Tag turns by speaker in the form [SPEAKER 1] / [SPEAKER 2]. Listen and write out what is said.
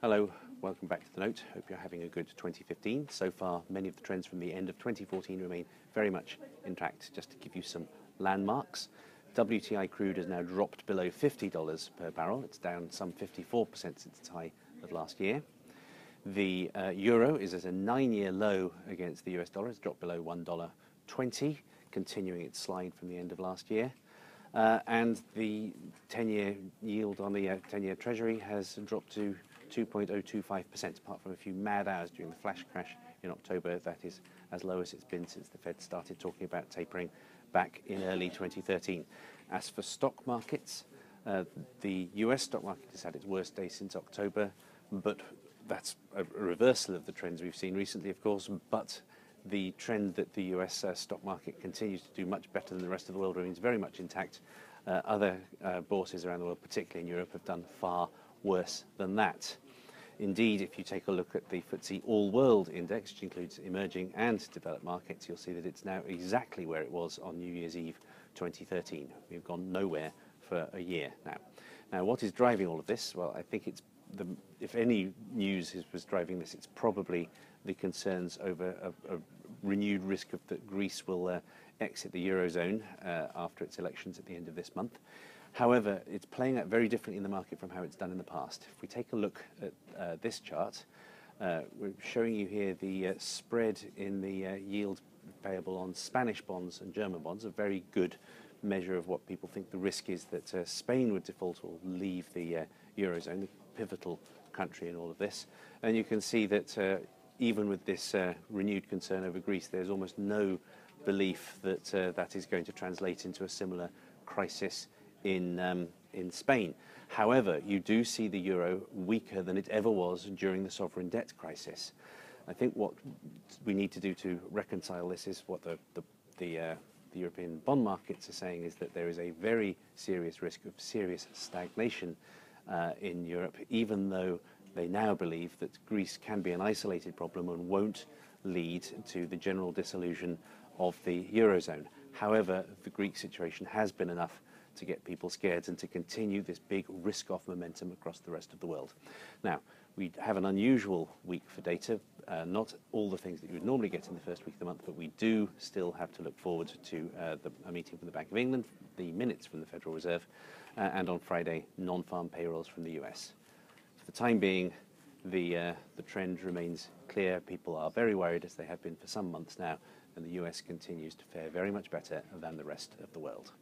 [SPEAKER 1] Hello, welcome back to the Note. Hope you're having a good 2015. So far, many of the trends from the end of 2014 remain very much intact. Just to give you some landmarks, WTI crude has now dropped below $50 per barrel. It's down some 54% since its high of last year. The euro is at a 9-year low against the US dollar. It's dropped below $1.20, continuing its slide from the end of last year. And the 10-year yield on the 10-year Treasury has dropped to 2.025%, apart from a few mad hours during the flash crash in October. That is as low as it's been since the Fed started talking about tapering back in early 2013. As for stock markets, the US stock market has had its worst day since October, but that's a reversal of the trends we've seen recently, of course, but the trend that the US stock market continues to do much better than the rest of the world remains very much intact. Other bourses around the world, particularly in Europe, have done far worse than that. Indeed, if you take a look at the FTSE All-World Index, which includes emerging and developed markets, you'll see that it's now exactly where it was on New Year's Eve 2013. We've gone nowhere for a year now. Now, what is driving all of this? Well, I think it's if any news was driving this, it's probably the concerns over a renewed risk of that Greece will exit the Eurozone after its elections at the end of this month. However, it's playing out very differently in the market from how it's done in the past. If we take a look at this chart, we're showing you here the spread in the yield payable on Spanish bonds and German bonds, a very good measure of what people think the risk is that Spain would default or leave the Eurozone, the pivotal country in all of this. And you can see that even with this renewed concern over Greece, there's almost no belief that that is going to translate into a similar crisis in Spain. However, you do see the euro weaker than it ever was during the sovereign debt crisis. I think what we need to do to reconcile this is what the European bond markets are saying, is that there is a very serious risk of serious stagnation in Europe, even though they now believe that Greece can be an isolated problem and won't lead to the general dissolution of the Eurozone. However, the Greek situation has been enough to get people scared and to continue this big risk-off momentum across the rest of the world. Now, we have an unusual week for data, not all the things that you would normally get in the first week of the month, but we do still have to look forward to a meeting from the Bank of England, the minutes from the Federal Reserve, and on Friday, non-farm payrolls from the US. For the time being, the trend remains clear. People are very worried, as they have been for some months now, and the US continues to fare very much better than the rest of the world.